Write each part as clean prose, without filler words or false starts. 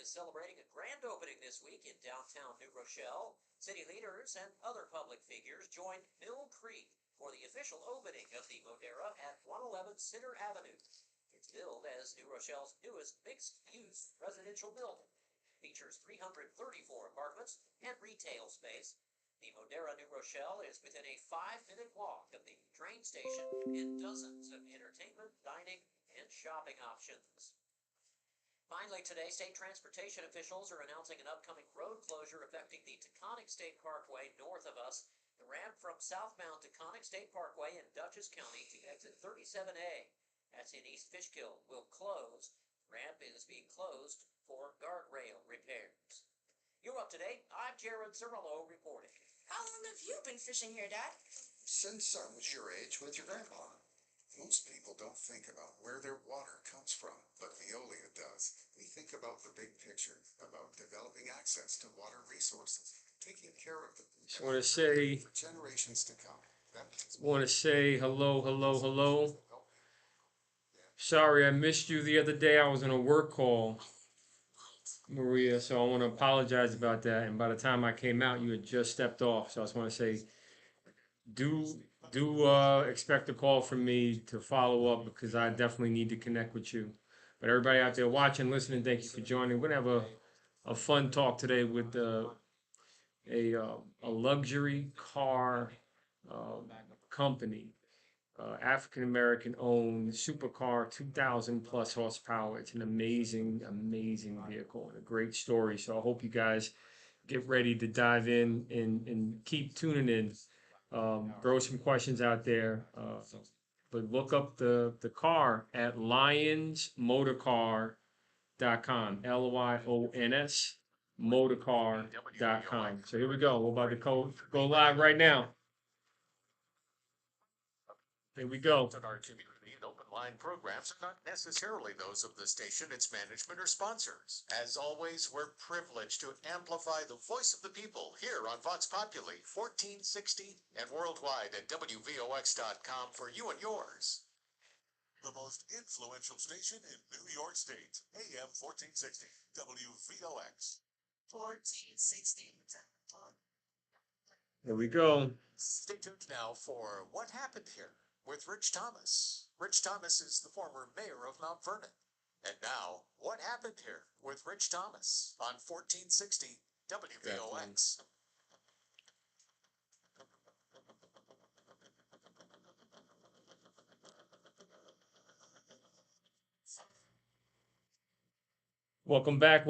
is celebrating a grand opening this week in downtown New Rochelle. City leaders and other public figures joined Mill Creek for the official opening of the Modera at 111 Center Avenue. It's billed as New Rochelle's newest mixed-use residential building. Features 334 apartments and retail space. The Modera New Rochelle is within a 5-minute walk of the train station and dozens of entertainment, dining, and shopping options. Finally, today, state transportation officials are announcing an upcoming road closure affecting the Taconic State Parkway north of us. The ramp from southbound Taconic State Parkway in Dutchess County to exit 37A, that's in East Fishkill, will close. The ramp is being closed for guardrail repairs. You're up to date. I'm Jared Cirillo reporting. How long have you been fishing here, Dad? Since I was your age with your grandpa. Most people don't think about where their water comes from, but Veolia does. We think about the big picture, about developing access to water resources, taking care of them. Just want to say, for generations to come. Hello. Sorry, I missed you the other day. I was on a work call, Maria, so I want to apologize about that. And by the time I came out, you had just stepped off. So I just want to say, expect a call from me to follow up because I definitely need to connect with you. But everybody out there watching, listening, thank you for joining. We're gonna have a fun talk today with a luxury car company, African American owned supercar, 2,000 plus horsepower. It's an amazing vehicle and a great story. So I hope you guys get ready to dive in and keep tuning in. Throw some questions out there, but look up the car at lyonsmotorcar.com, Lyons motorcar.com. So here we go. We're about to go live right now. Here we go. In our community, open line programs are not necessarily those of the station, its management, or sponsors. As always, we're privileged to amplify the voice of the people here on Vox Populi 1460 and worldwide at WVOX.com for you and yours. The most influential station in New York State, AM 1460, WVOX. 1460. Here we go. Stay tuned now for What Happened Here with Rich Thomas. Rich Thomas is the former mayor of Mount Vernon. And now, What Happened Here with Rich Thomas on 1460 WVOX. Welcome back.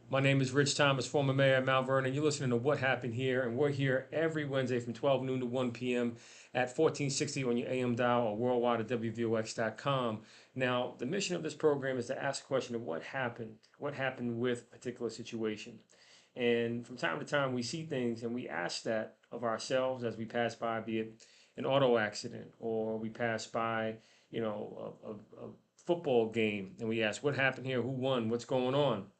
My name is Rich Thomas, former mayor of Mount Vernon. You're listening to What Happened Here, and we're here every Wednesday from 12 noon to 1 p.m. at 1460 on your AM dial or worldwide at WVOX.com. Now, the mission of this program is to ask a question of what happened with a particular situation. And from time to time, we see things and we ask that of ourselves as we pass by, be it an auto accident or we pass by, a football game, and we ask what happened here, who won, what's going on.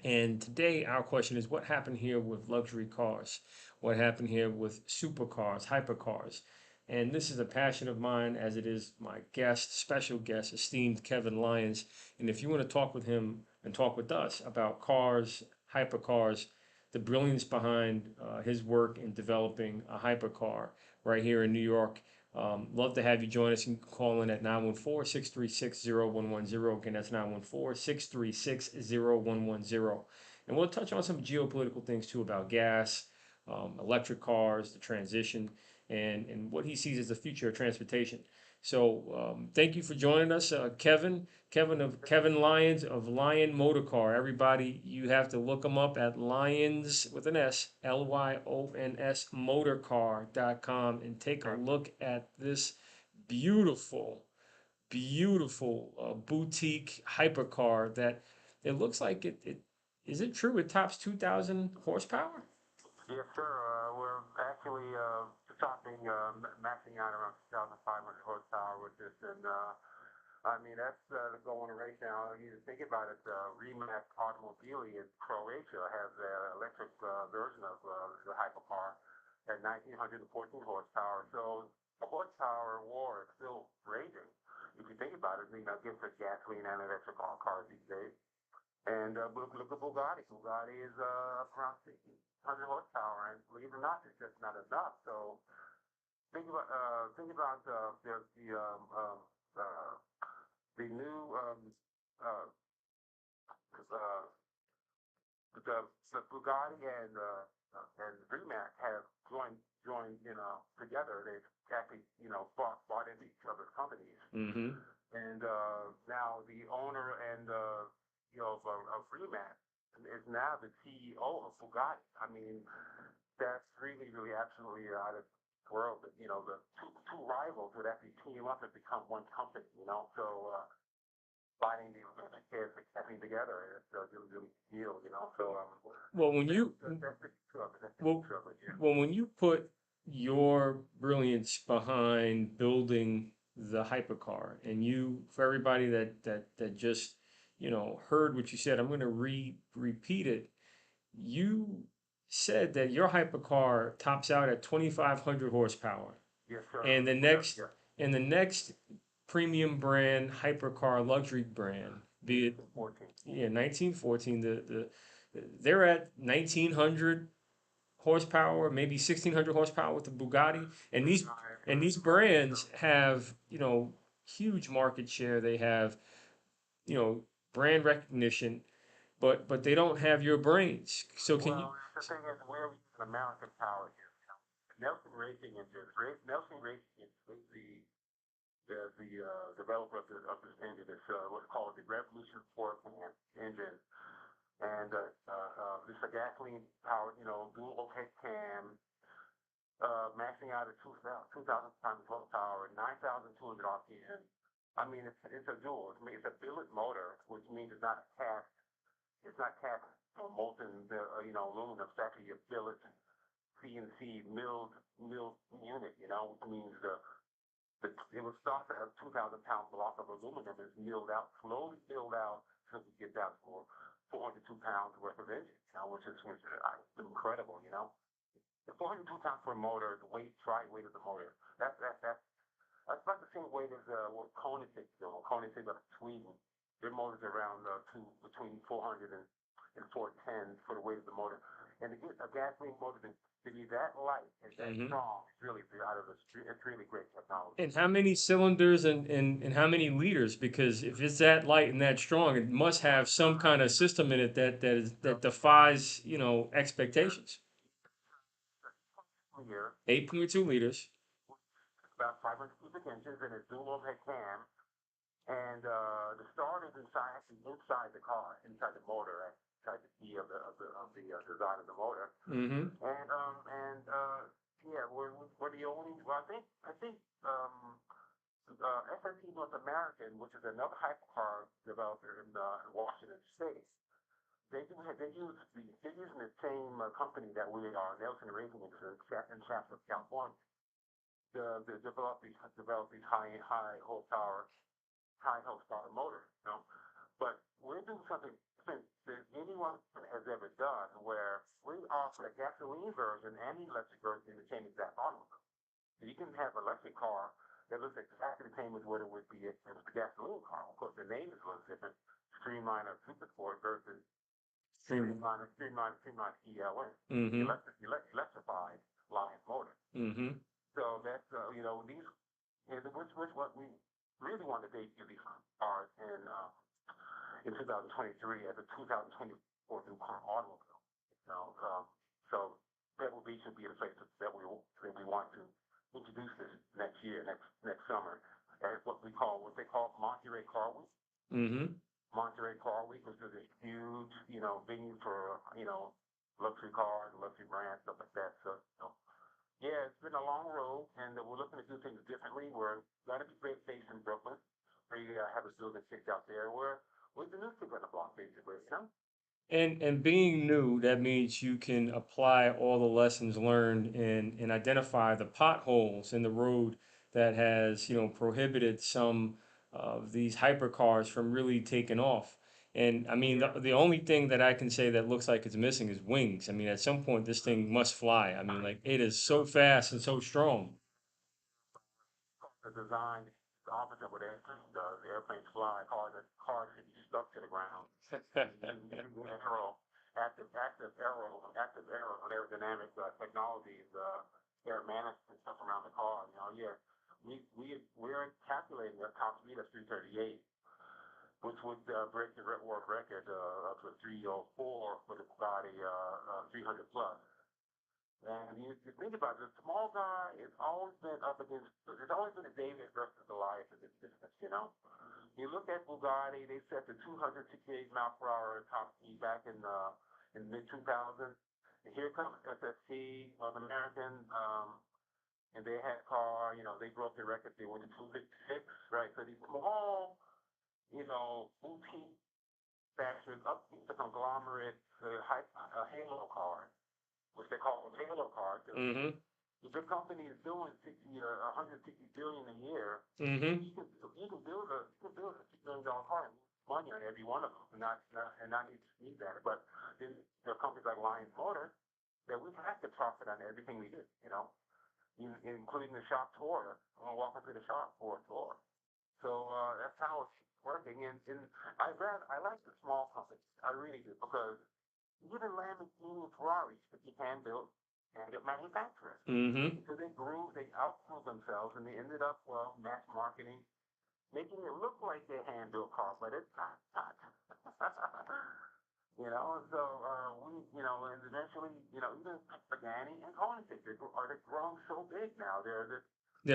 And today our question is what happened here with luxury cars? What happened here with supercars, hypercars? And this is a passion of mine, as it is my special guest, esteemed Kevin Lyons. And if you want to talk with him and talk with us about cars, hypercars, the brilliance behind his work in developing a hypercar right here in New York, love to have you join us. You can call in at 914-636-0110. Again, that's 914-636-0110. And we'll touch on some geopolitical things too about gas, electric cars, the transition, and what he sees as the future of transportation. So thank you for joining us, Kevin Lyons of Lyon Motorcar. Everybody, you have to look him up at Lyons with an S, Lyons motorcar.com, and take a look at this beautiful boutique hypercar that it looks like it is it true it tops 2,000 horsepower? Yes, sir. We're actually topping, maxing out around 2,500 horsepower with this, and that's the going right now. You think about it, Rimac Automobili in Croatia has an electric version of the hypercar at 1,914 horsepower. So the horsepower war is still raging. If you think about it, against the gasoline and electric cars these days. And look at Bugatti. Bugatti is around 1,600 horsepower, and believe it or not, it's just not enough. So think about uh, the new uh, uh, the Bugatti and Rimac have joined together. They've actually bought into each other's companies, Mm-hmm. and now the owner and of Rimac is now the CEO of Bugatti. I mean, that's really absolutely out of this world. That the two rivals would actually team up and become one company. So. Finding these kids accepting together, it's a really deal. So Well, when you that's the truck. That's the well, truck. Yeah. well, when you put your brilliance behind building the hypercar, and you, for everybody that just heard what you said, I'm going to repeat it. You said that your hypercar tops out at 2,500 horsepower, Yes, sir. and the Yeah, next yeah. and the next premium brand hypercar luxury brand, be it 14. yeah 1914, they're at 1,900 horsepower, maybe 1,600 horsepower with the Bugatti, and these brands have huge market share. They have brand recognition, but they don't have your brains. So can you? Well, the thing is, we're using American power here. Nelson Racing Engines. Nelson Racing is the developer of this engine. It's what's called the Revolution 4 engine. And it's a gasoline powered, dual opaque cam, maxing out at 2,000 times horsepower, 9,200 RPM. I mean, it's a dual. It's a billet motor, which means it's not cast. It's not cast or molten, aluminum. It's actually a billet CNC milled unit. Which means it will start at a 2,000 pound block of aluminum is milled out, slowly milled out until we get down to 402 pounds worth of engine, which is incredible. The 402 pounds per motor, the weight of the motor. That's about the same weight as what Koenigsegg do. Koenigsegg out of Sweden, their motor's around between 400 and 410 for the weight of the motor. And to get a gasoline motor to be that light and that Mhm. strong, it's really out of the street. It's really great technology. And how many cylinders and how many liters? Because if it's that light and that strong, it must have some kind of system in it that defies expectations. Here, 8.2 liters. about 500 cubic inches, and it's dual overhead cam. And the starter is inside the car, inside the motor, inside the key of the design of the motor. Mm-hmm. Yeah, we're the only. Well, I think SRT North American, which is another hypercar developer in Washington State. They're using the same company that we are, Nelson Racing in Shasta, California, to develop these high horsepower motors. But we're doing something different than anyone has ever done, where we offer a gasoline version and the electric version in the same exact automobile. So you can have an electric car that looks exactly the same as what it would be if it was a gasoline car. Of course, the name is a little different. Streamliner Supersport versus Streamliner ELN, Mm-hmm. electrified Lyons motor. Mm-hmm. So that's these, which what we really want to debut these cars in 2023 as a 2024 new car automobile. So Pebble Beach would be the place that we want to introduce this next year, next summer, as what they call Monterey Car Week. Mm-hmm. Monterey Car Week, which is a huge, venue for, luxury cars, luxury brands, stuff like that. So, yeah, it's been a long road, and we're looking to do things differently. We're going to be based in Brooklyn. We have a building kicked out there. We're the new kid on the block, basically. And being new, that means you can apply all the lessons learned and identify the potholes in the road that has, prohibited some of these hypercars from really taking off. And I mean, the only thing that I can say that looks like it's missing is wings. I mean, at some point, this thing must fly. I mean, like, it is so fast and so strong. The design the opposite of what airplane does. Airplanes fly, cars should be stuck to the ground. Active aerodynamic technologies, air management stuff around the car. You know, yeah, we're calculating a top speed of 338, which would break the world record up to 304 for the Bugatti 300 plus. And you think about it, the small guy has always been up against, there's always been a David versus Goliath in this business, you know? You look at Bugatti, they set the 268 mile per hour top speed back in mid 2000s. And here comes SST, North American, and they had a car, you know, they broke the record, they went to 256, right? So these small, you know, boutique factories, up the conglomerate, halo cars, which they call them halo cars. Mm-hmm. If your company is doing 60 or 160 billion a year, Mm-hmm. you can build a $6 million car and lose money on every one of them, and not need that. But then there are companies like Lyons Motor that we have to profit on everything we do, you know, including the shop tour. I'm walking through the shop for a tour. So that's how it's working. And I like the small companies. I really do, because even Lamborghini and Ferrari should be hand-built manufacturers. Mm-hmm. So they outgrew themselves, and they ended up, mass marketing, making it look like they're hand-built cars, but it's not. You know, so and eventually, even Pagani and Koenigsegg, they're grown so big now. They're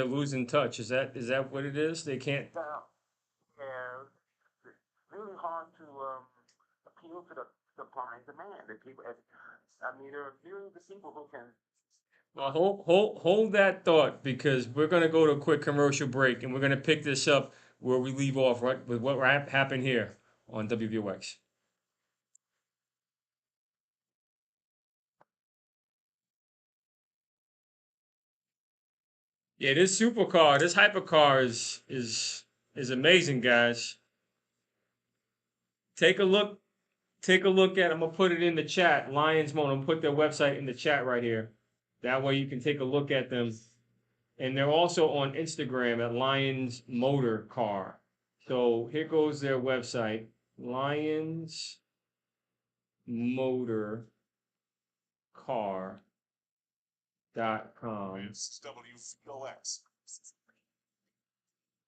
losing touch. Is that what it is? They can't. Yeah, it's really hard to appeal to the supply and demand. The people, there are millions of people who can. Well, hold that thought, because we're going to go to a quick commercial break, and we're going to pick this up where we leave off, right, with what happened here on WVOX. Yeah, this supercar, this hypercar is amazing, guys. Take a look. Take a look at. I'm gonna put it in the chat. Lyons Motor. I'm gonna put their website in the chat right here. That way you can take a look at them. And they're also on Instagram at Lyons Motor Car. So here goes their website, Lyons Motor Car.com. It's WVOX.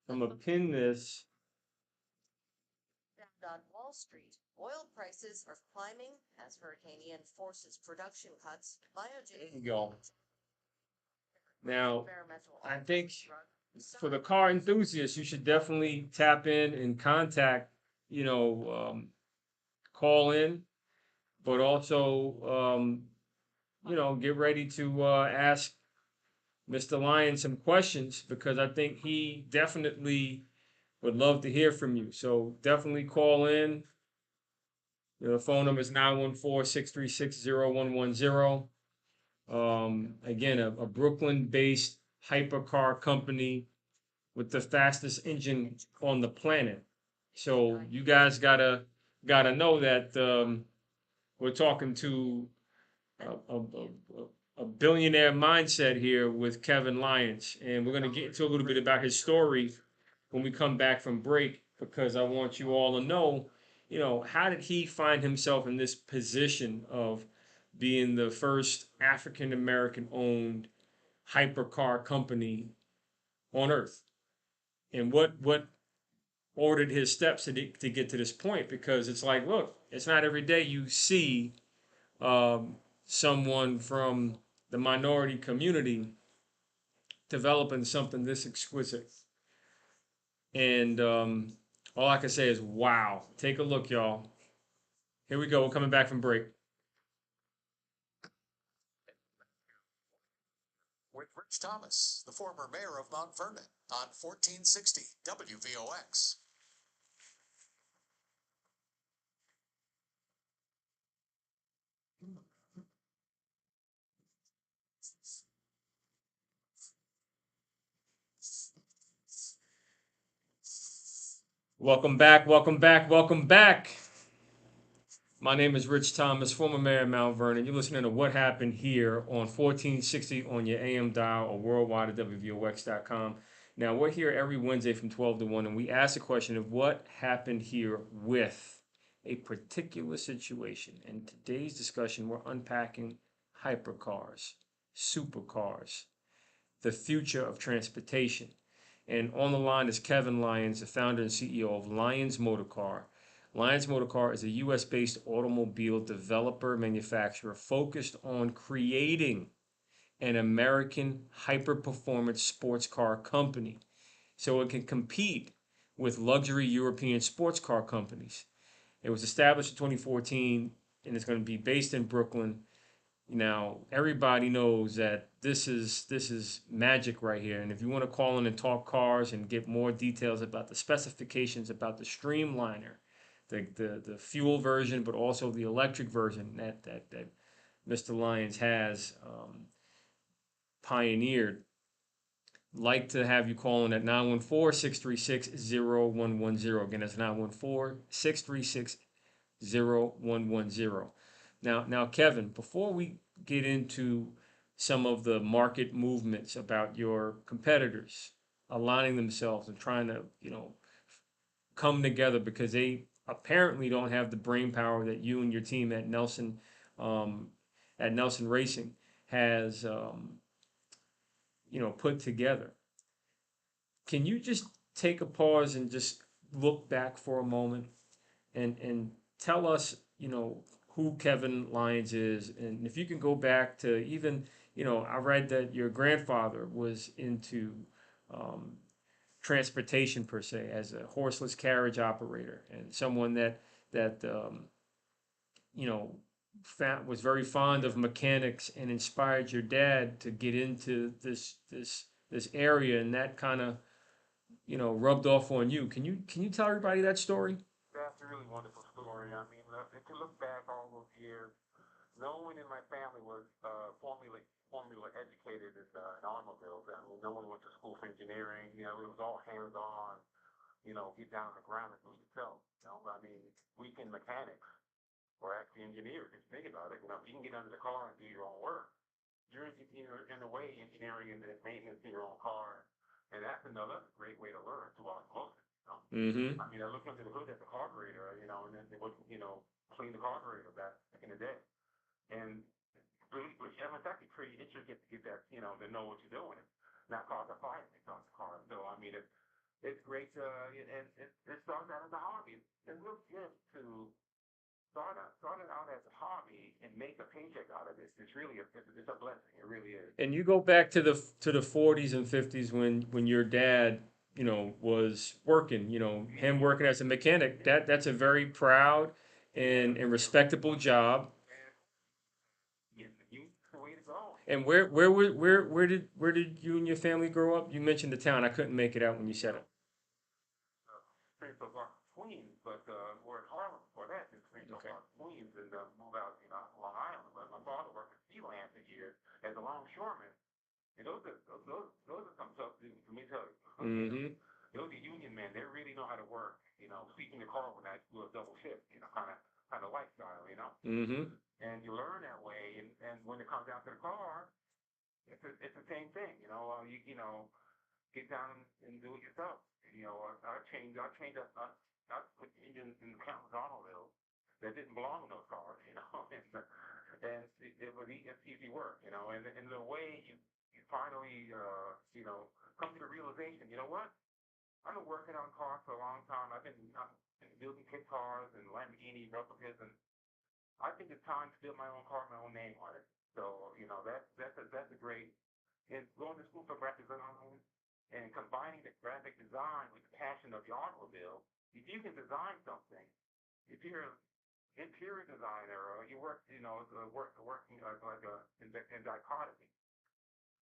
I'm gonna pin this. On Wall Street, oil prices are climbing as Hurricane Ian forces production cuts. There you go. Now, I think for the car enthusiasts, you should definitely tap in and contact, call in, but also, get ready to ask Mr. Lyons some questions, because I think he definitely would love to hear from you. So definitely call in. The phone number is 914-636-0110. Again, a Brooklyn-based hypercar company with the fastest engine on the planet. So you guys gotta know that we're talking to a billionaire mindset here with Kevin Lyons, and we're gonna get into a little bit about his story when we come back from break, because I want you all to know, how did he find himself in this position of being the first African American owned hypercar company on earth, and what ordered his steps to get to this point. Because it's like, look, it's not every day you see someone from the minority community developing something this exquisite. And all I can say is, wow. Take a look, y'all. Here we go. We're coming back from break. With Rich Thomas, the former mayor of Mount Vernon, on 1460 WVOX. Welcome back, welcome back, welcome back. My name is Rich Thomas, former mayor of Mount Vernon. You're listening to What Happened Here on 1460 on your AM dial or worldwide at WVOX.com. Now, we're here every Wednesday from 12 to 1, and we ask the question of what happened here with a particular situation. In today's discussion, we're unpacking hypercars, supercars, the future of transportation. And on the line is Kevin Lyons, the founder and CEO of Lyons Motor Car. Lyons Motor Car is a US based automobile developer manufacturer focused on creating an American hyper performance sports car company so it can compete with luxury European sports car companies. It was established in 2014 and it's going to be based in Brooklyn. Now, everybody knows that this is magic right here. And if you want to call in and talk cars and get more details about the specifications about the Streamliner, the fuel version, but also the electric version that Mr. Lyons has pioneered, like to have you call in at 914-636-0110. Again, that's 914-636-0110. Now, Kevin, before we get into some of the market movements about your competitors aligning themselves and trying to, come together because they apparently don't have the brain power that you and your team at Nelson Racing has, put together. Can you just take a pause and just look back for a moment and tell us, who Kevin Lyons is, and if you can go back to even, I read that your grandfather was into transportation per se as a horseless carriage operator and someone that you know was very fond of mechanics and inspired your dad to get into this area, and that kind of rubbed off on you. Can you tell everybody that story? That's a really wonderful story. I mean, if you look back all those years, no one in my family was formula educated in automobiles. I mean, no one went to school for engineering. It was all hands on. Get down on the ground and do it yourself. I mean, weekend mechanics or actually engineers. If you think about it, you can get under the car and do your own work. You're in a way engineering and maintenance in your own car, and that's another great way to learn through osmosis. Mm-hmm. I mean, I looked under the hood at the carburetor, and then they would, clean the carburetor back in the day. And really, it's actually pretty intricate to get that, to know what you're doing. Not cause a fire, they cause the car. So, I mean, it's great to, and it started out as a hobby. It's real good to start it out as a hobby and make a paycheck out of it. It's really it's a blessing. It really is. And you go back to the 40s and 50s when your dad was working, him working as a mechanic. That's a very proud and respectable job. Yeah, it's the way to go. And where did you and your family grow up? You mentioned the town. I couldn't make it out when you said it. Springfield Park, Queens, but we're in Harlem before that. In Springfield Okay. Park, Queens, and moved out, Long Island. But my father worked at Lyons a year as a longshoreman. And those are some tough dudes. Let me tell you. Mm-hmm. Those are union men. They really know how to work. Sweeping the car when I do a double shift. Kind of lifestyle. Mm-hmm. And you learn that way. And when it comes down to the car, it's the same thing. Get down and do it yourself. I put engines in countless automobiles that didn't belong in those cars. And it's easy work. And in the way you finally come to the realization, you know what? I've been working on cars for a long time. I've been building kit cars and Lamborghini replicas, and I think it's time to build my own car, my own name on it. So that's a great. And going to school for graphic design and combining the graphic design with the passion of the automobile. If you can design something, if you're an interior designer or you work, working like in dichotomy,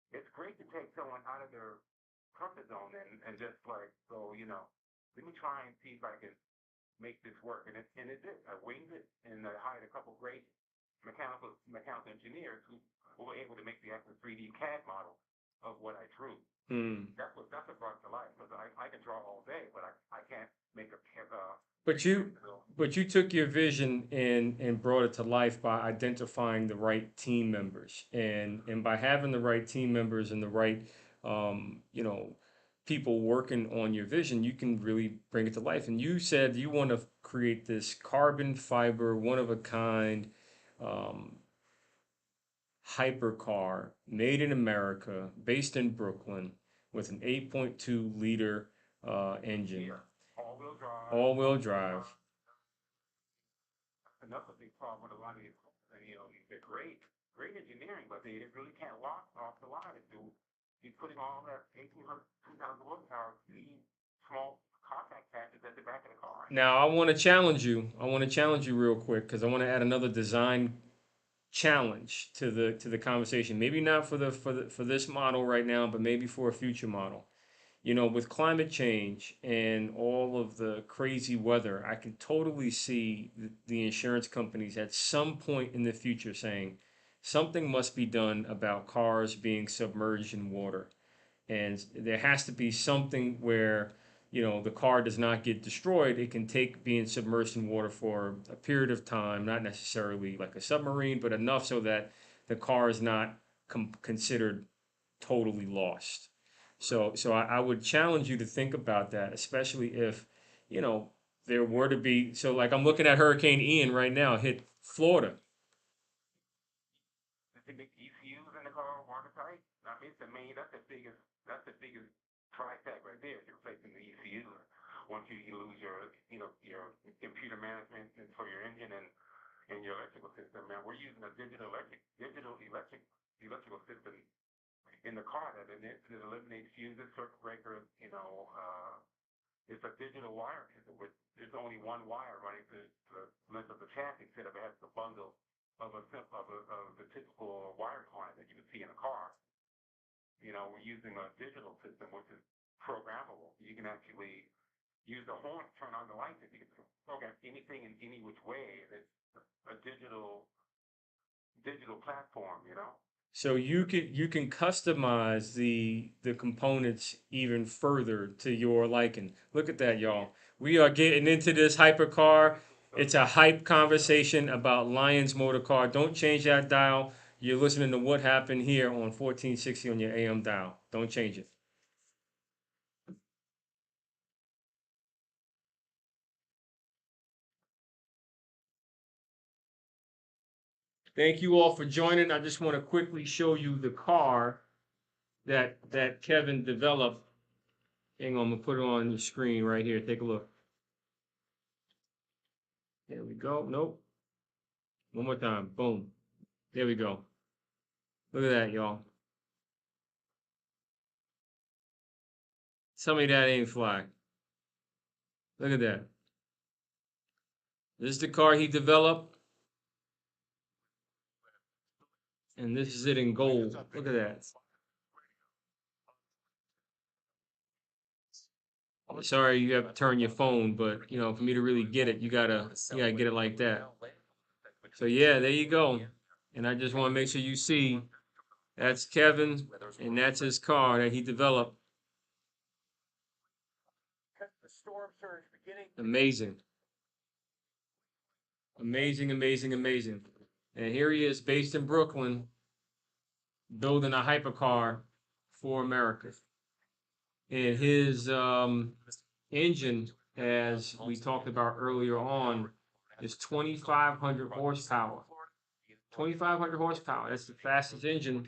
it's great to take someone out of their comfort zone and just like go, let me try and see if I can make this work. And it did. I winged it and I hired a couple great mechanical engineers who were able to make the actual 3D CAD model of what I drew. Mm. That's what brought to life. Because I can draw all day, but I can't make a. But you took your vision and brought it to life by identifying the right team members and by having the right team members and the right people working on your vision, you can really bring it to life. And you said you want to create this carbon fiber, one of a kind, um, hypercar made in America, based in Brooklyn, with an 8.2 liter engine, All-wheel drive. all-wheel drive. Another big problem with a lot of these, they're great engineering, but they really can't lock off the line. You're putting all that 1,800, 2,000 horsepower, these small contact patches at the back of the car. Now I want to challenge you. I want to challenge you real quick because I want to add another design challenge to the conversation. Maybe not for this model right now, but maybe for a future model. You know, with climate change and all of the crazy weather, I can totally see the insurance companies at some point in the future saying something must be done about cars being submerged in water. And there has to be something where, you know, the car does not get destroyed. It can take being submerged in water for a period of time, not necessarily like a submarine, but enough so that the car is not considered totally lost. So I would challenge you to think about that, especially if, you know, there were to be. So like I'm looking at Hurricane Ian right now hit Florida. The big ECUs in the car watertight. I mean, that's the biggest trifecta right there. You're replacing the ECU. Once you lose your computer management for your engine and your electrical system, man, we're using a electrical system in the car that eliminates fuses, circuit breakers. It's a digital wire system with there's only one wire running through the length of the chassis instead of it has the bundle of the typical wire harness that you would see in a car. We're using a digital system which is programmable. You can actually use the horn to turn on the lights if you can program anything in any which way. It's a digital platform. So you can customize the components even further to your liking. Look at that, y'all. We are getting into this hypercar. It's a hype conversation about Lyons Motor Car. Don't change that dial. You're listening to What Happened here on 1460 on your AM dial. Don't change it. Thank you all for joining. I just want to quickly show you the car that Kevin developed. Hang on, I'm gonna put it on the screen right here. Take a look. There we go. Nope. One more time. Boom. There we go. Look at that, y'all. Tell me that ain't fly. Look at that. This is the car he developed. And this is it in gold. Look at that. Sorry you have to turn your phone, but you know, for me to really get it, you gotta get it like that. So yeah, there you go. And I just want to make sure you see that's Kevin and that's his car that he developed. Amazing. Amazing, amazing, amazing. And here he is based in Brooklyn building a hypercar for America. And his engine, as we talked about earlier on, is 2,500 horsepower. 2,500 horsepower. That's the fastest engine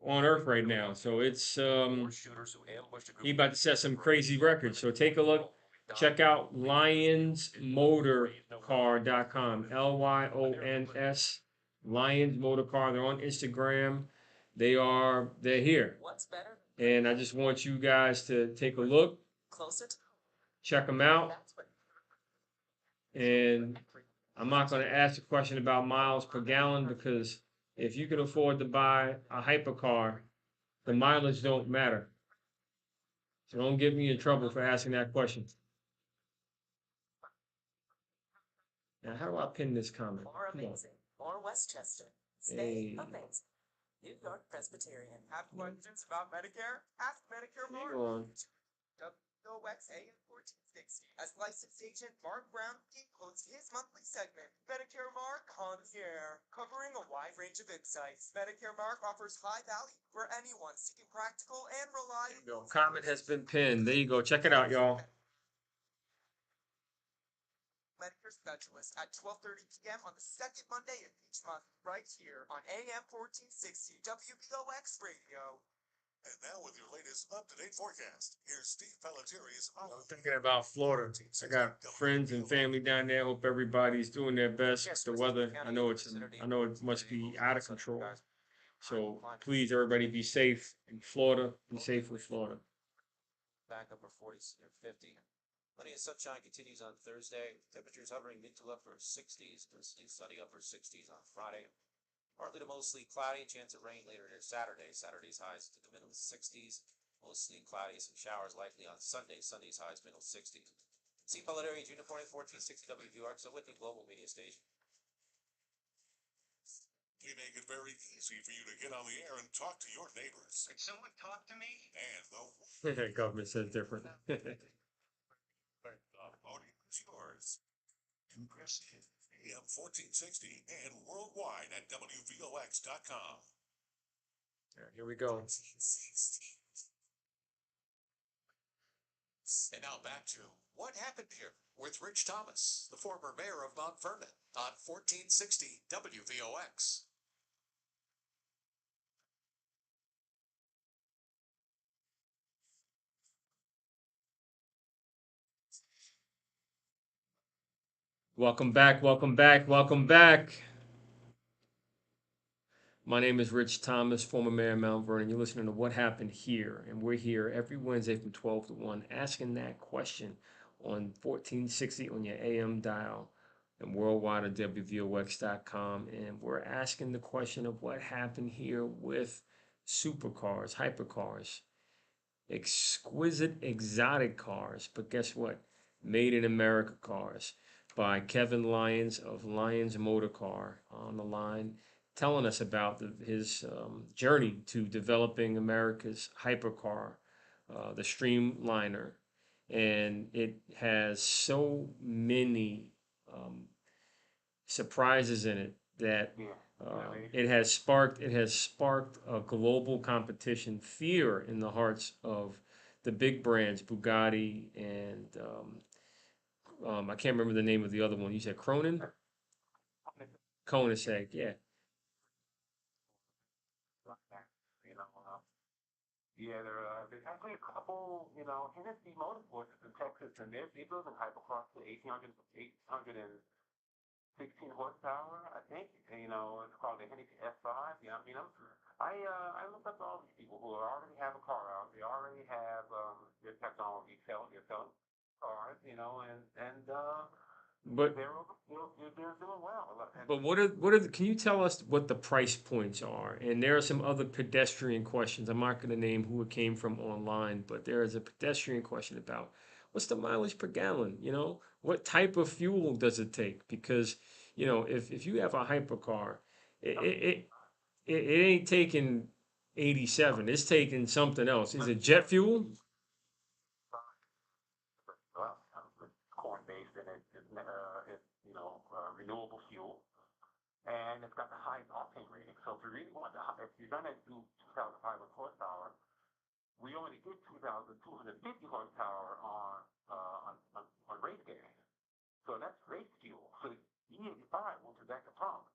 on Earth right now. So it's he about to set some crazy records. So take a look. Check out LyonsMotorcar.com. LYONS. Lyons Motor Car. They're on Instagram. They're here. And I just want you guys to take a look. Check them out. And I'm not going to ask a question about miles per gallon because if you can afford to buy a hypercar, the mileage don't matter. So don't get me in trouble for asking that question. Now, how do I pin this comment? More amazing. More Westchester. Stay Hey. amazing. New York Presbyterian. Have questions about Medicare? Ask Medicare Hang more. on. WX AM 1460. As licensed agent Mark Brown hosts his monthly segment, Medicare Mark on the air, covering a wide range of insights. Medicare Mark offers high value for anyone seeking practical and reliable. Comment has been pinned. There you go. Check it out, y'all. Medicare specialist at 12:30 p.m. on the second Monday of each month, right here on AM 1460 WBOX Radio. And now with your latest up-to-date forecast, here's Steve Pellettieri's. I'm thinking about Florida. I got friends and family down there. Hope everybody's doing their best. The weather, I know it must be out of control. So please, everybody, be safe in Florida. Be safe in Florida. Back upper 40s near 50. Plenty of sunshine continues on Thursday. Temperatures hovering mid to upper 60s. Mostly sunny upper 60s on Friday. Partly to mostly cloudy, chance of rain later there Saturday. Saturday's highs to the middle 60s. Mostly cloudy, some showers likely on Sunday. Sunday's highs middle 60s. See Pellettieri, June 20, 1460 WVRX, a Whitney Global Media Station. We make it very easy for you to get on the air and talk to your neighbors. Could someone talk to me? And the Government says different. audience is yours. Impressive. AM 1460 and worldwide at WVOX.com. Here we go. And now back to What Happened Here with Rich Thomas, the former mayor of Mount Vernon, on 1460 WVOX. Welcome back, welcome back, welcome back. My name is Rich Thomas, former mayor of Mount Vernon. You're listening to What Happened Here, and we're here every Wednesday from 12 to 1 asking that question on 1460 on your AM dial and worldwide at WVOX.com. And we're asking the question of what happened here with supercars, hypercars, exquisite exotic cars, but guess what? Made in America cars by Kevin Lyons of Lyons Motor Car on the line, telling us about his journey to developing America's hypercar, the Streamliner. And it has so many surprises in it that it has sparked a global competition, fear in the hearts of the big brands, Bugatti and I can't remember the name of the other one. You said Cronin? Koenigsegg, yeah. There's actually a couple, Hennessy Motorsports is in Texas, and they're building hypercross to 816 horsepower, I think. It's called the Hennessy S5. I look up to all these people who already have a car out. They already have their technology selling cars, But they're doing well. But can you tell us what the price points are? And there are some other pedestrian questions. I'm not going to name who it came from online, but there is a pedestrian question about what's the mileage per gallon? What type of fuel does it take? Because, if you have a hypercar, it ain't taking 87. It's taking something else. Is it jet fuel? Corn-based, and it's renewable fuel, and it's got the highest octane rating. So if you're gonna do 2,500 horsepower, we only get 2,250 horsepower on race gas. So that's race fuel. So E85, which is at the pump,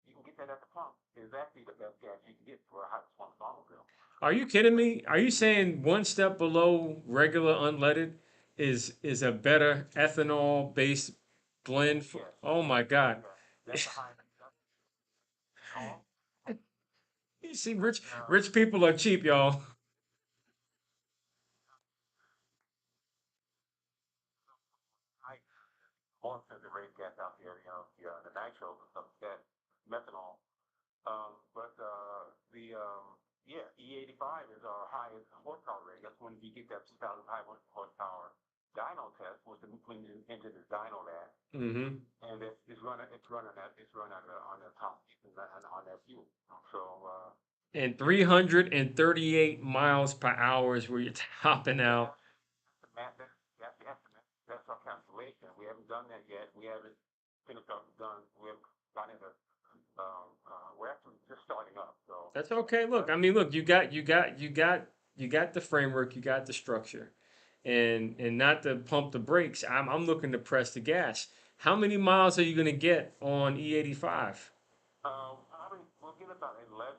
you can get that at the pump. Is actually the best gas you can get for a high performance automobile. Are you kidding me? Are you saying one step below regular unleaded is a better ethanol based blend? Oh my God! That's the high. You see, rich people are cheap, y'all. More than the race gas out there, the nitro and stuff like that, methanol. E85 is our highest horsepower rating. That's when you get that 2,500 horsepower dyno test, which the engine is dyno at. Mm-hmm. And it's running on the top on that fuel. So And 338 miles per hour is where you're topping out. done that yet. We haven't finished up done. We haven't gotten into. We're actually just starting up. So That's okay. Look, I mean, look, you got the framework, you got the structure, and not to pump the brakes. I'm looking to press the gas. How many miles are you gonna get on E85? probably we'll get about 11,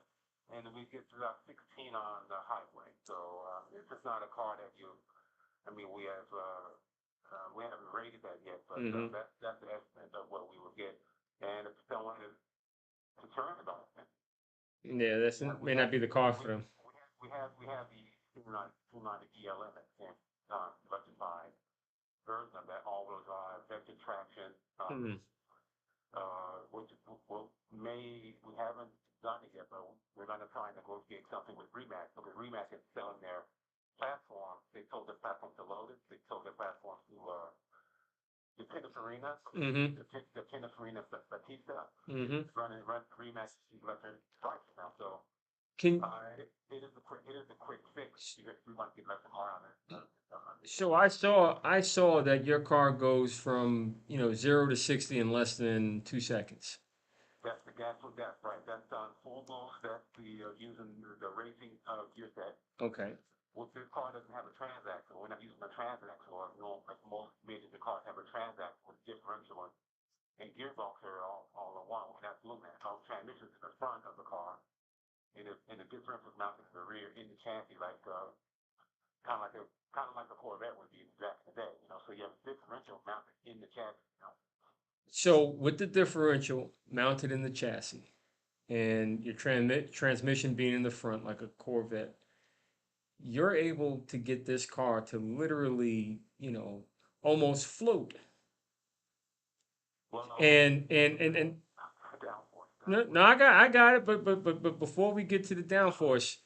and we get to about 16 on the highway. So it's just not a car that you. I mean, we haven't rated that yet, but Mm-hmm. that's the estimate of what we will get. And if someone is concerned about it, Yeah, that's yeah, may not be the car for them. we have the 290 ELM at electrified version of that all-wheel drive, vector traction, Hmm. which we haven't done it yet, but we're going to try and negotiate something with Remax because Remax is selling their platform. They sold their platform to Lotus. They sold their platform to the Pininfarina. Mm-hmm. The Pininfarina Batista Mm-hmm. is running Remax electric trucks now. So Can it is a quick fix. We want to get less car on it. So I saw that your car goes from 0 to 60 in less than 2 seconds. That's the gas with that, right? That's on full boost. That's using the racing gear set. Okay. Well, this car doesn't have a transaxle. We're not using a transaxle. Like most major cars have a transaxle with differential and gearbox are all in one. We're not doing that. Our transmission's in the front of the car, and the differential's mounted in the rear in the chassis, like kind of like a Corvette would be back in the day. So you have a differential mounted in the chassis. So with the differential mounted in the chassis and your transmission being in the front like a Corvette, you're able to get this car to literally, almost float. Well, And no, no, I got it. But before we get to the downforce,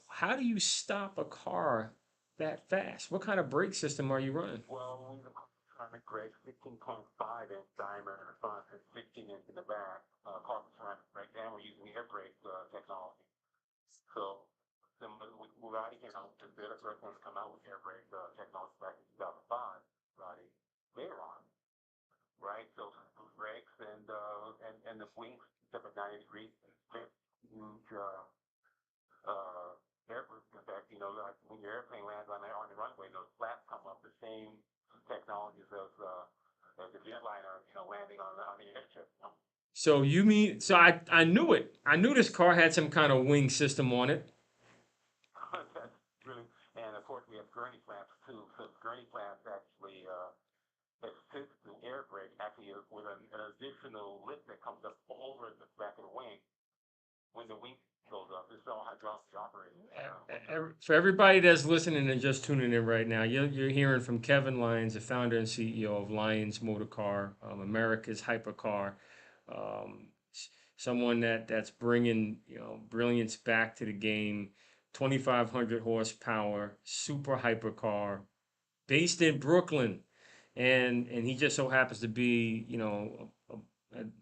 how do you stop a car that fast? What kind of brake system are you running? Well, we use a ceramic brake, 15.5-inch diameter in the front and 16-inch in the back, carbon ceramic brake, and we're using air brake technology. So, we've already came out with the first one to come out with air brake technology back in 2005, Roddy, later on, right? So, brakes and the wings, except at 90 degrees, huge airproof effect. Like when your airplane lands on the runway, those flaps come up, the same technologies as the jetliner, landing on the airship. So you mean I knew it. I knew this car had some kind of wing system on it. That's really, and of course we have gurney flaps too. So gurney flaps actually assist the air brake actually with an additional lift that comes up over the back of the wing when the wing goes up. It's all hydraulically operated. For everybody that's listening and just tuning in right now, you're hearing from Kevin Lyons, the founder and CEO of Lyons Motor Car, America's hypercar. Someone that's bringing brilliance back to the game. 2,500 horsepower, super hypercar, based in Brooklyn, and he just so happens to be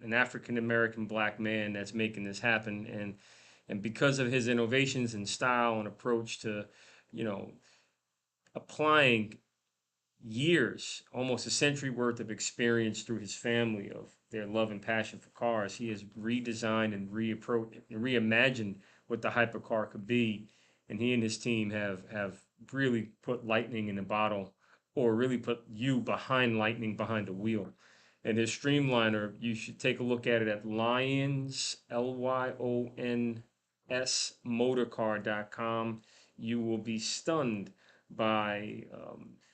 an African American black man that's making this happen, and because of his innovations and style and approach to applying years, almost a century worth of experience through his family of their love and passion for cars, he has redesigned and reimagined what the hypercar could be, and he and his team have really put lightning in the bottle, or really put you behind lightning behind the wheel. And his streamliner, you should take a look at it at Lyons, Lyons motorcar.com. You will be stunned by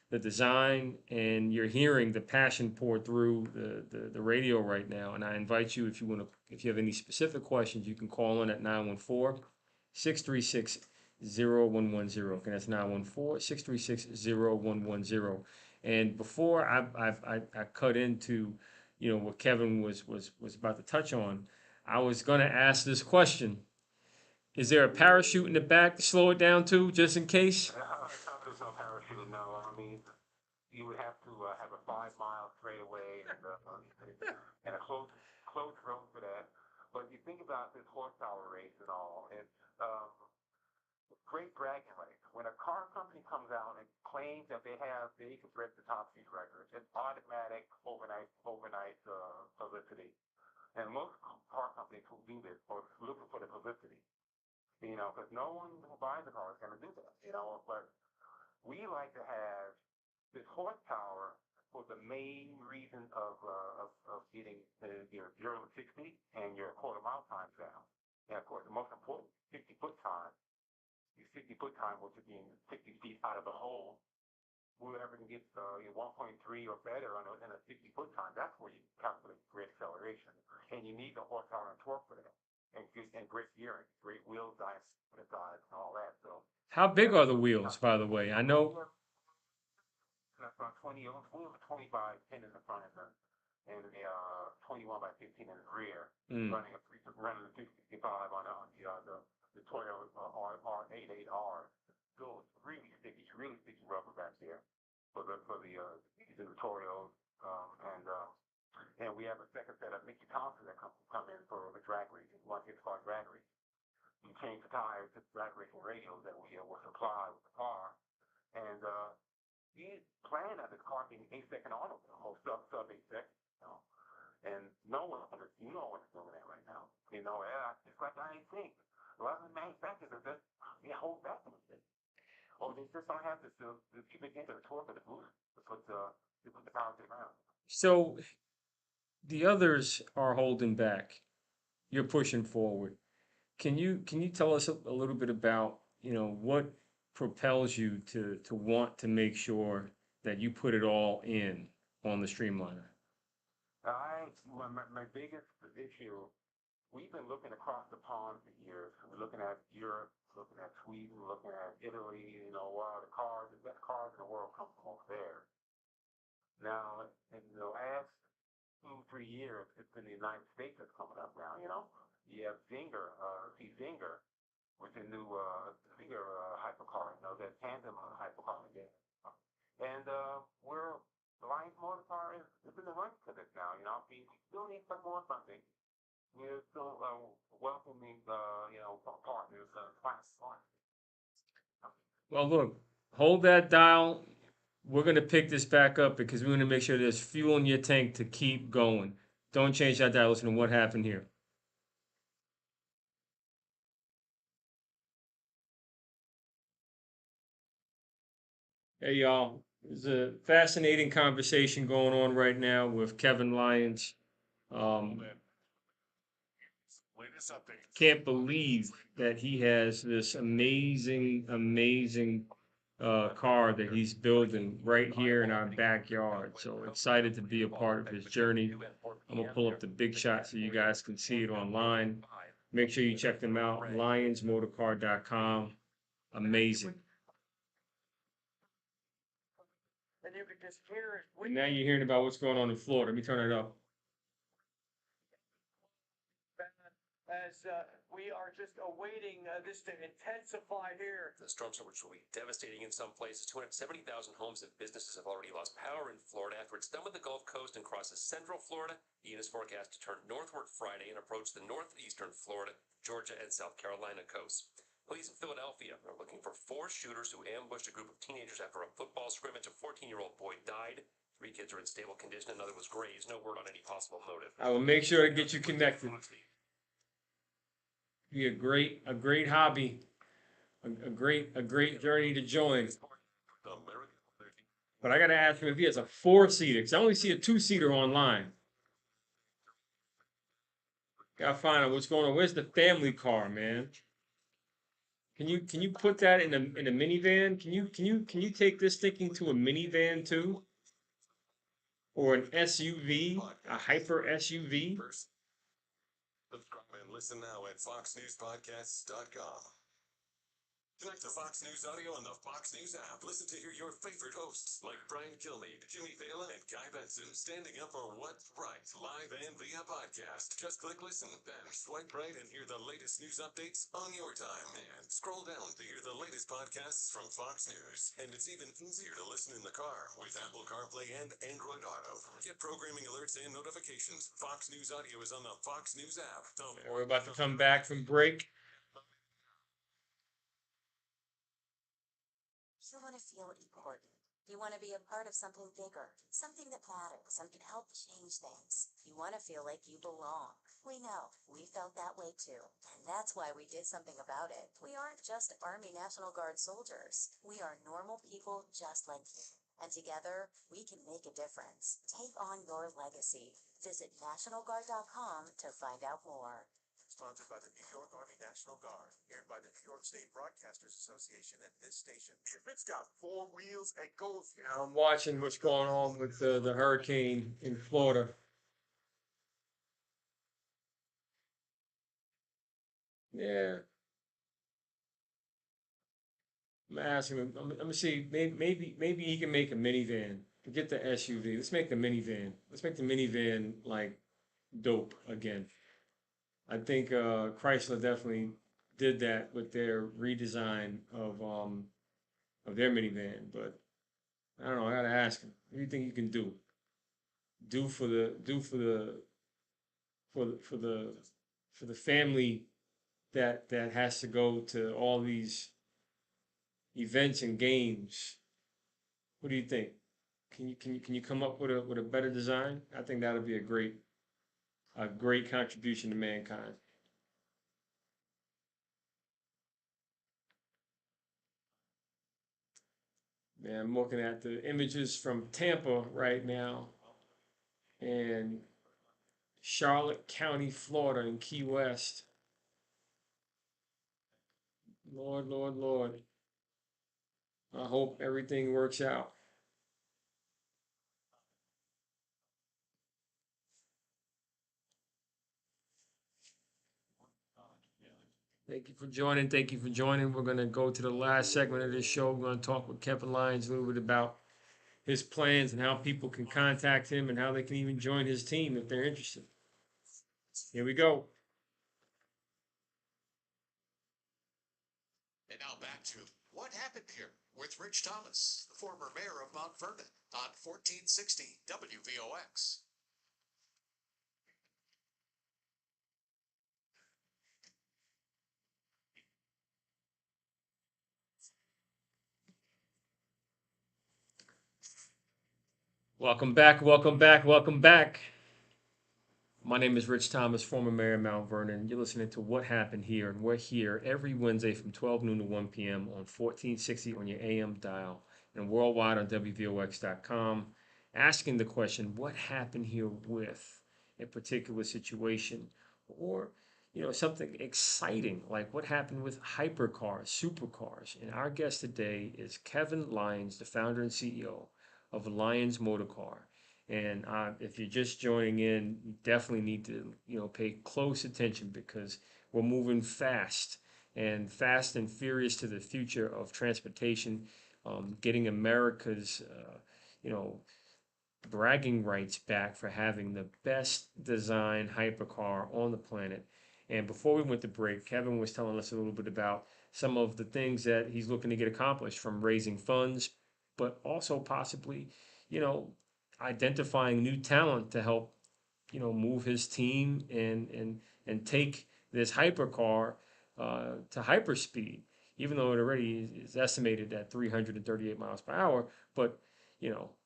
the design, and you're hearing the passion pour through the radio right now. And I invite you, if you have any specific questions, you can call in at 914-636-0110. Again, that's 914-636-0110. And before I cut into what Kevin was about to touch on, I was going to ask this question: is there a parachute in the back to slow it down too, just in case? There's no parachute, no. I mean, you would have to have a 5-mile straightaway and a closed road for that. But you think about this horsepower race and all, it's great bragging rights. When a car company comes out and claims that they can break the top speed record, it's And most car companies who do this are looking for the publicity, you know, because no one who buys a car is going to do that, you know. But we like to have this horsepower for the main reason of getting your 0 to 60 and your quarter mile time down. And of course, the most important 60-foot time, your 60-foot time, which is being 60 feet out of the hole. Whoever can get your 1.3 or better in a 60-foot time, that's where you calculate great acceleration. And you need the horsepower and torque for that. And great gearing, great wheel size for the size and all that. So How big are the wheels, by the way? I know. that's about 20 wheels are 20 by 10 in the front and the 21 by 15 in the rear. Running a 365 on the Toyota R88R. So it's really sticky rubber back there for the Toyota, and we have a second set of Mickey Thompson that come in for the drag racing. One gets called drag racing. You change the tires to drag racing radials that we will supply with the car, and he planned at the car being 8-second auto, almost sub 8 seconds, you know. And no one is doing that right now. You know, it's like I ain't think. A lot of the manufacturers are just hold back on it. Or they just don't have to keep it into the torque of the boost to put the power to the ground. So the others are holding back. You're pushing forward. Can you tell us a little bit about, you know, what propels you to want to make sure that you put it all in on the Streamliner? My biggest issue, we've been looking across the pond for years. We're looking at Europe, looking at Sweden, looking at Italy, you know, the best cars in the world come from over there. Now, in the last 2-3 years, it's been the United States that's coming up now, you know. You have Zinger, with the new Zinger hypercar, you know, that tandem hypercar again. And the Lyons motor car is in the run for this now, you know. We still need some more funding. We're still welcoming, partners, class one. Well, look, hold that dial. We're going to pick this back up because we want to make sure there's fuel in your tank to keep going. Don't change that dial. Listen to what happened here. Hey, y'all. There's a fascinating conversation going on right now with Kevin Lyons. Can't believe that he has this amazing car that he's building right here in our backyard. So excited to be a part of his journey. I'm gonna pull up the big shot so you guys can see it online. Make sure you check them out, lionsmotorcar.com. Amazing. And you can just hear it. And now you're hearing about what's going on in Florida. Let me turn it up. As we are just awaiting this to intensify here. The storm which will be devastating in some places. 270,000 homes and businesses have already lost power in Florida after it's done with the Gulf Coast and crosses central Florida. Ian is forecast to turn northward Friday and approach the northeastern Florida, Georgia, and South Carolina coasts. Police in Philadelphia are looking for 4 shooters who ambushed a group of teenagers after a football scrimmage. A 14-year-old boy died. 3 kids are in stable condition. Another was grazed. No word on any possible motive. I will make sure to get you connected. Be a great hobby, a great journey to join. But I gotta ask him if he has a 4-seater, because I only see a 2-seater online. Gotta find out what's going on. Where's the family car, man? Can you put that in a minivan? Can you take this thinking to a minivan too? Or an SUV, a hyper SUV? Subscribe and listen now at foxnewspodcasts.com. Connect to Fox News Audio on the Fox News app. Listen to hear your favorite hosts like Brian Kilmeade, Jimmy Fallon, and Guy Benson standing up for what's right, live and via podcast. Just click listen, then swipe right and hear the latest news updates on your time. And scroll down to hear the latest podcasts from Fox News. And it's even easier to listen in the car with Apple CarPlay and Android Auto. Get programming alerts and notifications. Fox News Audio is on the Fox News app. We're about to come back from break. You want to feel important. You want to be a part of something bigger, something that matters and can help change things. You want to feel like you belong. We know. We felt that way too. And that's why we did something about it. We aren't just Army National Guard soldiers. We are normal people just like you. And together, we can make a difference. Take on your legacy. Visit NationalGuard.com to find out more. Sponsored by the New York Army National Guard, aired by the New York State Broadcasters Association and this station. If it's got four wheels, it goes. I'm watching what's going on with the hurricane in Florida. Yeah. I'm asking him. I'm gonna see. Maybe he can make a minivan. Forget the SUV. Let's make the minivan. Let's make the minivan like dope again. I think Chrysler definitely did that with their redesign of their minivan. But I don't know. I gotta ask him. What do you think you can do? Do for the family that has to go to all these events and games. What do you think? Can you come up with a better design? I think that'll be a great contribution to mankind. Man, I'm looking at the images from Tampa right now and Charlotte County, Florida, and Key West. Lord, Lord, Lord. I hope everything works out. Thank you for joining. Thank you for joining. We're going to go to the last segment of this show. We're going to talk with Kevin Lyons a little bit about his plans and how people can contact him and how they can even join his team if they're interested. Here we go. And now back to What Happened Here with Rich Thomas, the former mayor of Mount Vernon, on 1460 WVOX. Welcome back. Welcome back. Welcome back. My name is Rich Thomas, former mayor of Mount Vernon. You're listening to What Happened Here, and we're here every Wednesday from 12 noon to 1 p.m. on 1460 on your AM dial and worldwide on WVOX.com, asking the question, what happened here with a particular situation, or something exciting like what happened with hypercars, supercars. And our guest today is Kevin Lyons, the founder and CEO of Lyons Motor Car. And if you're just joining in, you definitely need to, pay close attention because we're moving fast and furious to the future of transportation, getting America's, bragging rights back for having the best designed hypercar on the planet. And before we went to break, Kevin was telling us a little bit about some of the things that he's looking to get accomplished, from raising funds, but also possibly, identifying new talent to help, move his team and take this hypercar to hyperspeed, even though it already is estimated at 338 miles per hour. But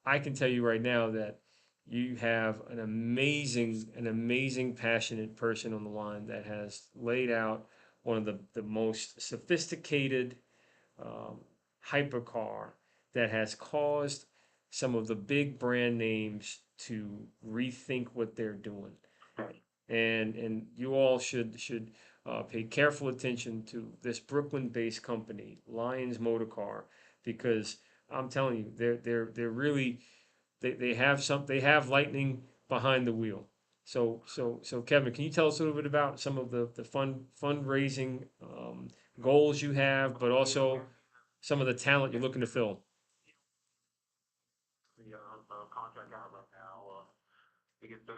I can tell you right now that you have an amazing, passionate person on the line that has laid out one of the most sophisticated hypercar that has caused some of the big brand names to rethink what they're doing. And you all should pay careful attention to this Brooklyn-based company, Lyons Motor Car, because I'm telling you, they're really they have lightning behind the wheel. So Kevin, can you tell us a little bit about some of the fundraising goals you have, but also some of the talent you're looking to fill? The contract out right now, to get the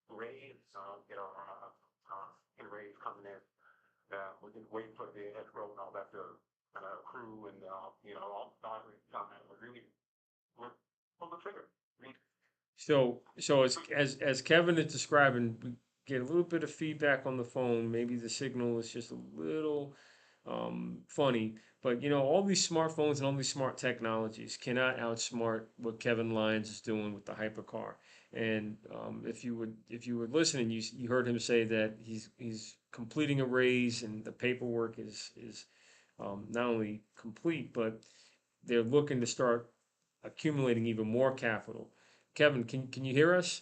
raise, get our raise coming in. We're just waiting for the escrow and all that to kind of accrue and, all the documents coming. We're pull the trigger. So as Kevin is describing, we get a little bit of feedback on the phone. Maybe the signal is just a little funny. But you know, all these smartphones and all these smart technologies cannot outsmart what Kevin Lyons is doing with the hypercar. And if you were listening, you heard him say that he's completing a raise and the paperwork is not only complete, but they're looking to start accumulating even more capital. Kevin, can you hear us?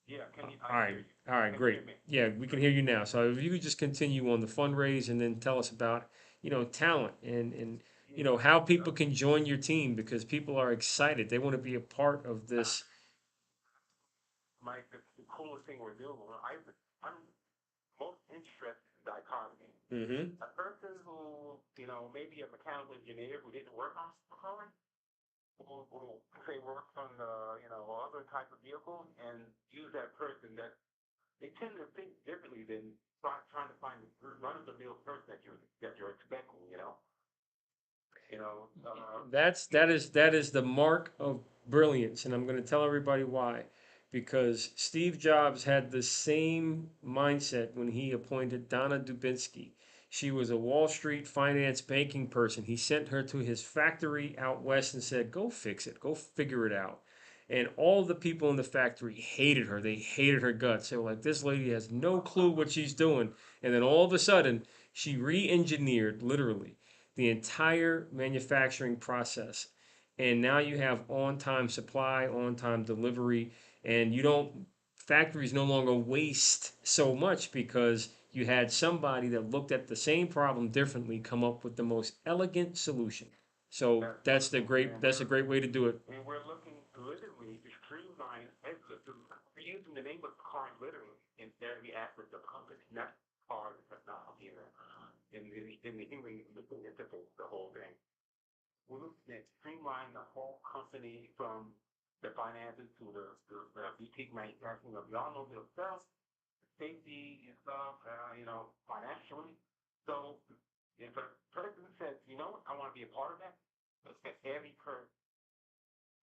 Yeah, can you, All I right, hear you. all right, Can you great. hear me? Yeah, we can hear you now. So if you could just continue on the fundraise and then tell us about, you know, talent and you know how people can join your team because people are excited. They want to be a part of this. Mike, the coolest thing we're doing, I'm most interested in dichotomy. Mm-hmm. A person who, maybe a mechanical engineer who didn't work on cars, who say works on other type of vehicles and use that person that they tend to think differently than trying to find the run of the mill person that you're expecting, you know. That is the mark of brilliance, and I'm going to tell everybody why. Because Steve Jobs had the same mindset when he appointed Donna Dubinsky. She was a Wall Street finance banking person. He sent her to his factory out west and said, "Go fix it. Go figure it out." And all the people in the factory hated her. They hated her guts. They were like, "This lady has no clue what she's doing." And then all of a sudden, she re-engineered literally the entire manufacturing process. And now you have on time supply, on time delivery, and you don't, factories no longer waste so much because you had somebody that looked at the same problem differently come up with the most elegant solution. So that's a great way to do it. And we're looking literally to streamline we're using the name of cars literally in every aspect of the company, not cars and technology in the human interface, the whole thing. We're looking at streamline the whole company from the finances to the boutique manufacturing of y'all know themselves, safety and stuff, financially. So if a person says, you know what, I want to be a part of that, let's get every person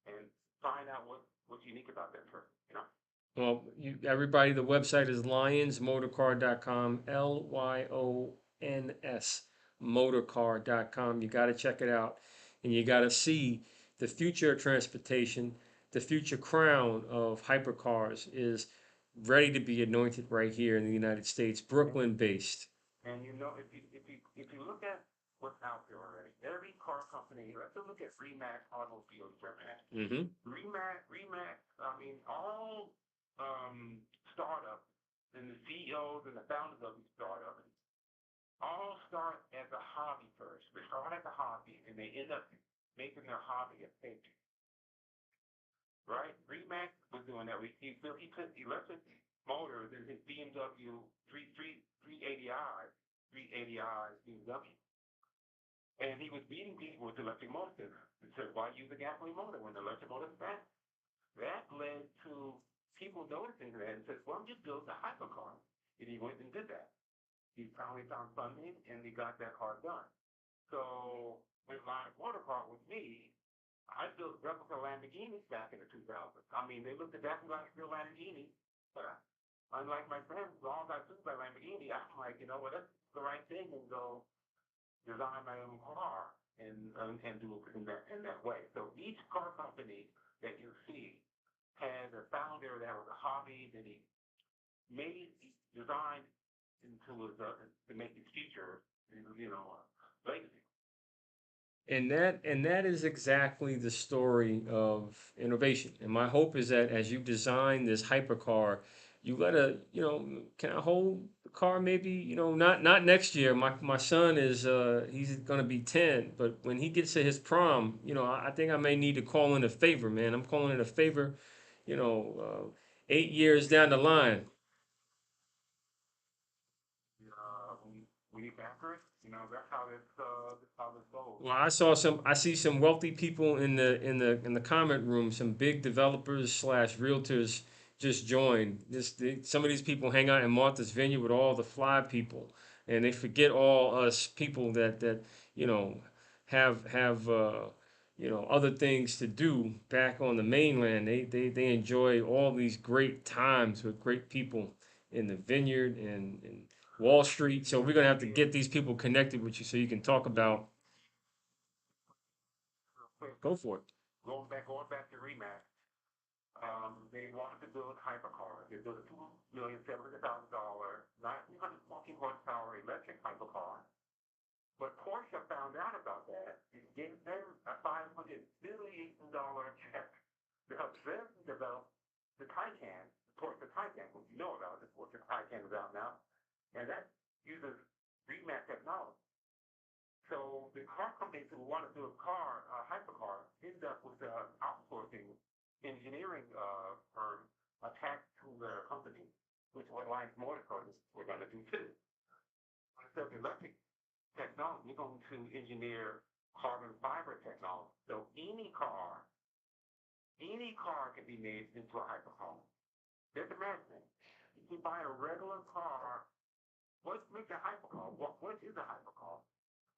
and find out what's unique about that person, you know? Well, everybody, the website is lyonsmotorcar.com, Lyons motorcar.com. You got to check it out. And you got to see the future of transportation, the future crown of hypercars is ready to be anointed right here in the United States, Brooklyn based. And if you look at what's out there already, every car company, let's look at Remax Automobiles for a minute. Mm-hmm. Remax, I mean, all startups and the CEOs and the founders of these startups all start as a hobby first. They start as a hobby and they end up making their hobby a safety. Right? Remax was doing that. He put electric motors in his BMW 380i BMW. And he was beating people with electric motors. He said, why use a gasoline motor when the electric motor is fast? That led to people noticing that and said, well, I'm just build a hypercar. And he went and did that. He finally found funding and he got that car done. So with my motor car with me, I built replica Lamborghinis back in the 2000s. I mean, they looked at that like real Lamborghinis, but unlike my friends, as long as I sued by Lamborghini, I'm like, you know what, that's the right thing and go design my own car and do it in that way. So each car company that you see has a founder that was a hobby that he designed into to make his future, legacy. And that is exactly the story of innovation. And my hope is that as you design this hypercar, you let can I hold the car maybe, not next year. My son is he's gonna be 10, but when he gets to his prom, I think I may need to call in a favor, man. I'm calling it a favor, 8 years down the line. We need to anchor it. That's how this goes. Well, I see some wealthy people in the comment room, some big developers slash realtors just joined. Some of these people hang out in Martha's Vineyard with all the fly people, and they forget all us people that you know have other things to do back on the mainland. They enjoy all these great times with great people in the vineyard and Wall Street. So we're gonna have to get these people connected with you so you can talk about. Go for it. Going back to Remax, they wanted to build hypercars. They built a $2,700,000, 914 horsepower electric hypercar. But Porsche found out about that and gave them a $500 billion check to help them develop the Taycan, the Porsche Taycan, which you know about. The Porsche Taycan is out now, and that uses Remax technology. So the car companies who want to do a car, a hypercar, end up with an outsourcing engineering firm attached to their company, which is what Lyons Motor Cars we're going to do too. Instead of electric technology, we're going to engineer carbon fiber technology. So any car can be made into a hypercar. Just imagine, you can buy a regular car. What makes a hypercar? What is a hypercar?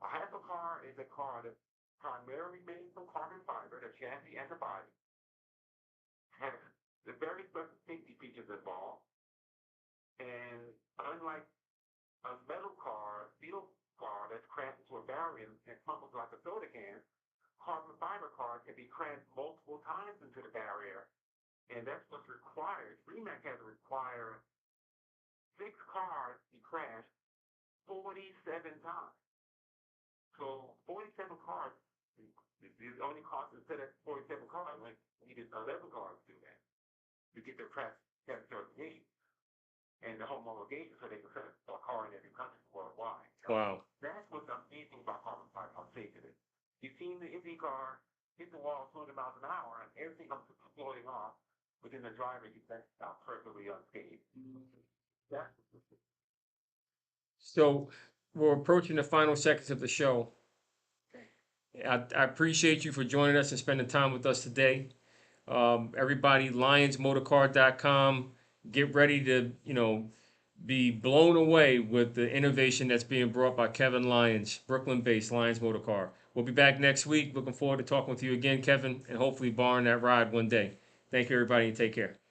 A hypercar is a car that's primarily made from carbon fiber, the chassis and the body, has the very special safety features involved, and unlike a metal car, steel car that's crammed into a barrier and crumpled like a soda can, carbon fiber cars can be crammed multiple times into the barrier, and that's what's required. Remax has to require 6 cars to crash 47 times. So 47 cars, the only cost instead of 47 cars, like needed 11 cars to do that to get their crash test certification and the home homologation so they can send a car in every country worldwide. Wow. That's what's amazing about carbon fiber, how safe it is. You've seen the Indy car hit the wall 200 miles an hour and everything comes floating off within the driver, you think out perfectly unscathed. That's So we're approaching the final seconds of the show. I appreciate you for joining us and spending time with us today. Everybody, LyonsMotorCar.com. Get ready to, be blown away with the innovation that's being brought by Kevin Lyons, Brooklyn-based Lyons Motor Car. We'll be back next week. Looking forward to talking with you again, Kevin, and hopefully barring that ride one day. Thank you, everybody, and take care.